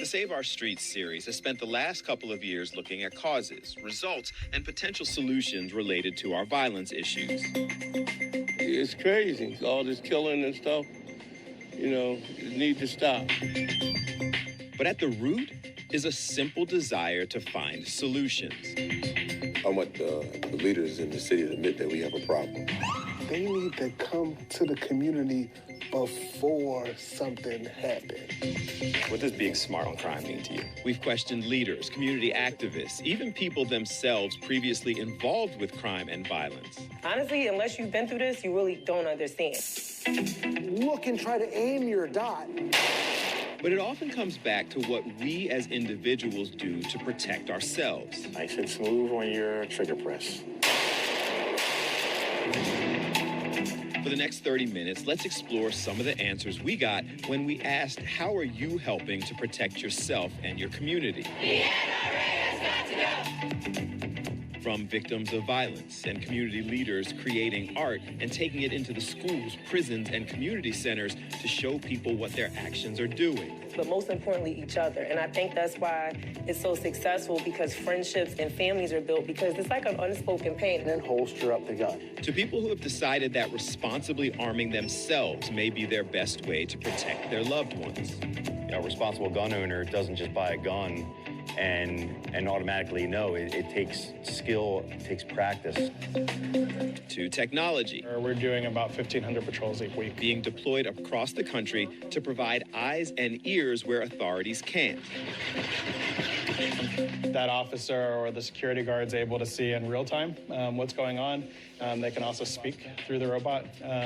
Save Our Streets series has spent the last couple of years looking at causes, results, and potential solutions related to our violence issues. It's crazy, all this killing and stuff. You know, it needs to stop. But at the root is a simple desire to find solutions. I want the leaders in the city to admit that we have a problem. They need to come to the community before something happens. What does being smart on crime mean to you? We've questioned leaders, community activists, even people themselves previously involved with crime and violence. Honestly, unless you've been through this, you really don't understand. Look and try to aim your dot. But it often comes back to what we as individuals do to protect ourselves. Nice and smooth on your trigger press. For the next 30 minutes, let's explore some of the answers we got when we asked, how are you helping to protect yourself and your community? The NRA has got to go! From victims of violence and community leaders creating art and taking it into the schools, prisons, and community centers to show people what their actions are doing. But most importantly, each other. And I think that's why it's so successful, because friendships and families are built, because it's like an unspoken pain. And then holster up the gun. To people who have decided that responsibly arming themselves may be their best way to protect their loved ones. A responsible gun owner doesn't just buy a gun and automatically know. It takes skill, it takes practice. To technology. We're doing about 1,500 patrols a week. Being deployed across the country to provide eyes and ears where authorities can't. That officer or the security guard's able to see in real time what's going on. They can also speak through the robot.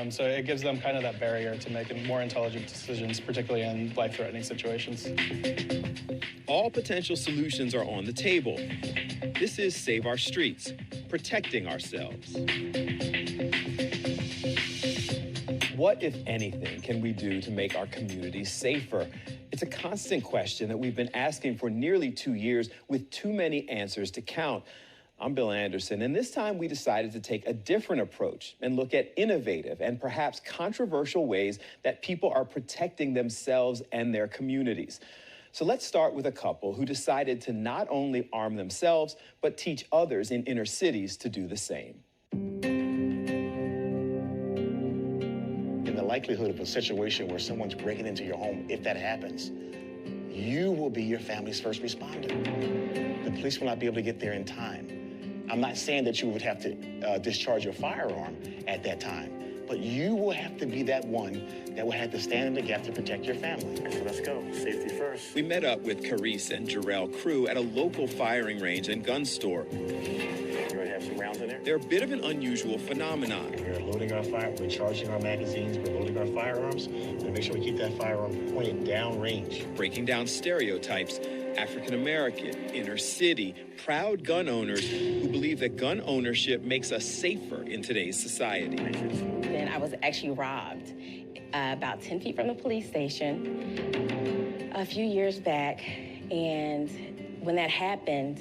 So it gives them kind of that barrier to making more intelligent decisions, particularly in life-threatening situations. All potential solutions are on the table. This is Save Our Streets, protecting ourselves. What, if anything, can we do to make our communities safer? It's a constant question that we've been asking for nearly 2 years with too many answers to count. I'm Bill Anderson, and this time we decided to take a different approach and look at innovative and perhaps controversial ways that people are protecting themselves and their communities. So let's start with a couple who decided to not only arm themselves, but teach others in inner cities to do the same. In the likelihood of a situation where someone's breaking into your home, if that happens, you will be your family's first responder. The police will not be able to get there in time. I'm not saying that you would have to discharge your firearm at that time, but you will have to be that one that will have to stand in the gap to protect your family. So let's go, safety first. We met up with Carice and Jarrell Crew at a local firing range and gun store. You already have some rounds in there? They're a bit of an unusual phenomenon. We're loading our fire, we're charging our magazines, we're loading our firearms, and make sure we keep that firearm pointed down range. Breaking down stereotypes, African-American, inner city, proud gun owners who believe that gun ownership makes us safer in today's society. Then I was actually robbed about 10 feet from the police station a few years back. And when that happened,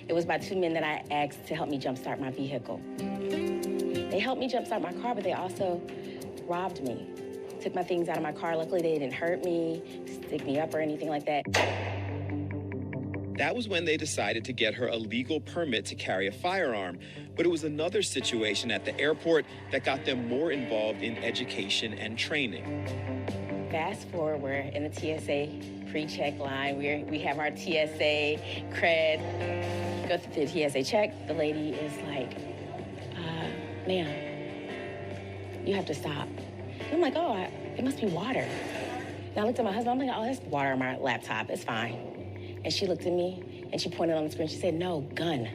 it was by two men that I asked to help me jumpstart my vehicle. They helped me jumpstart my car, but they also robbed me. Took my things out of my car. Luckily, they didn't hurt me, stick me up or anything like that. That was when they decided to get her a legal permit to carry a firearm. But it was another situation at the airport that got them more involved in education and training. Fast forward, we're in the TSA pre-check line. We have our TSA cred. Go through the TSA check. The lady is like, ma'am, you have to stop. And I'm like, oh, it must be water. And I looked at my husband. I'm like, oh, that's water on my laptop. It's fine. And she looked at me, and she pointed on the screen. She said, no, gun.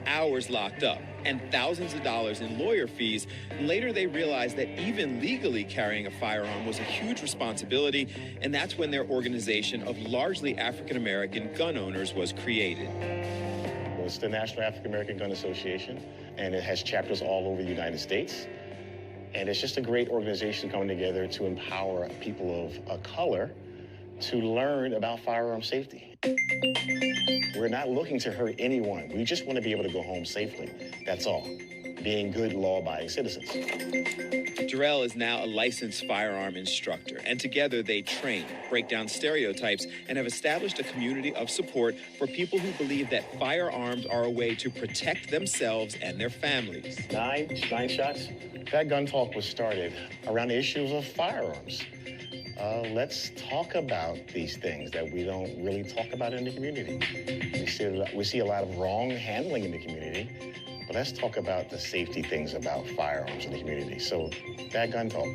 Hours locked up and thousands of dollars in lawyer fees. Later, they realized that even legally carrying a firearm was a huge responsibility, and that's when their organization of largely African-American gun owners was created. It's the National African American Gun Association, and it has chapters all over the United States. And it's just a great organization coming together to empower people of color to learn about firearm safety. We're not looking to hurt anyone. We just want to be able to go home safely. That's all. being good law-abiding citizens. Jarrell is now a licensed firearm instructor, and together they train, break down stereotypes, and have established a community of support for people who believe that firearms are a way to protect themselves and their families. Nine shots. That gun talk was started around the issues of firearms. Let's talk about these things that we don't really talk about in the community. We see a lot of wrong handling in the community, but let's talk about the safety things about firearms in the community. So, that gun talk.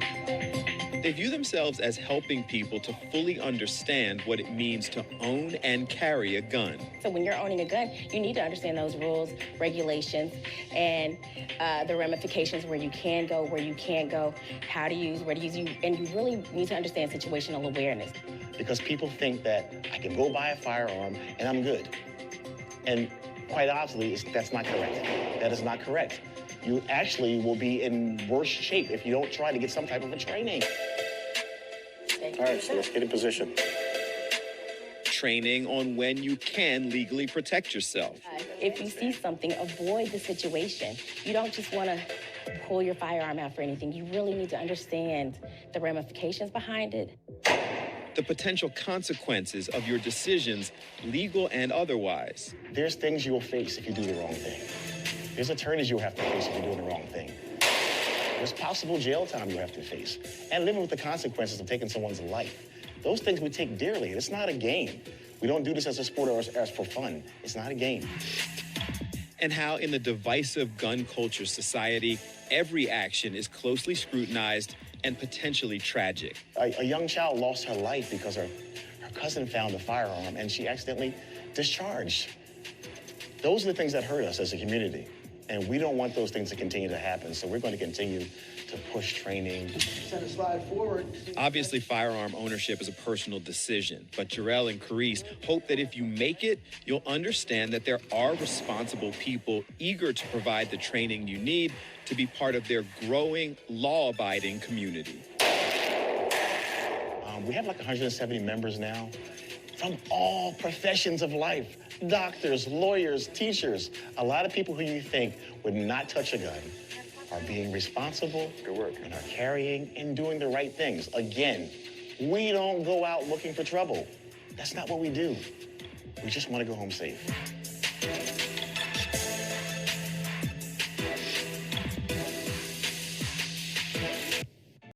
They view themselves as helping people to fully understand what it means to own and carry a gun. So when you're owning a gun, you need to understand those rules, regulations, and the ramifications, where you can go, where you can't go, how to use, where to use, and you really need to understand situational awareness. Because people think that I can go buy a firearm and I'm good. And quite honestly, that's not correct. That is not correct. You actually will be in worse shape if you don't try to get some type of a training. All right, so let's get in position. Training on when you can legally protect yourself. If you see something, avoid the situation. You don't just want to pull your firearm out for anything. You really need to understand the ramifications behind it. The potential consequences of your decisions, legal and otherwise. There's things you'll face if you do the wrong thing. There's attorneys you'll have to face if you're doing the wrong thing. There's possible jail time you'll have to face. And living with the consequences of taking someone's life. Those things we take dearly. It's not a game. We don't do this as a sport or as for fun. It's not a game. And how in the divisive gun culture society, every action is closely scrutinized and potentially tragic. A young child lost her life because her cousin found a firearm and she accidentally discharged. Those are the things that hurt us as a community. And we don't want those things to continue to happen. So we're going to continue to push training. Send a slide forward. Obviously, firearm ownership is a personal decision, but Jarrell and Carice hope that if you make it, you'll understand that there are responsible people eager to provide the training you need to be part of their growing, law-abiding community. We have like 170 members now from all professions of life. Doctors, lawyers, teachers. A lot of people who you think would not touch a gun are being responsible, good work, and are carrying and doing the right things. Again, we don't go out looking for trouble. That's not what we do. We just want to go home safe.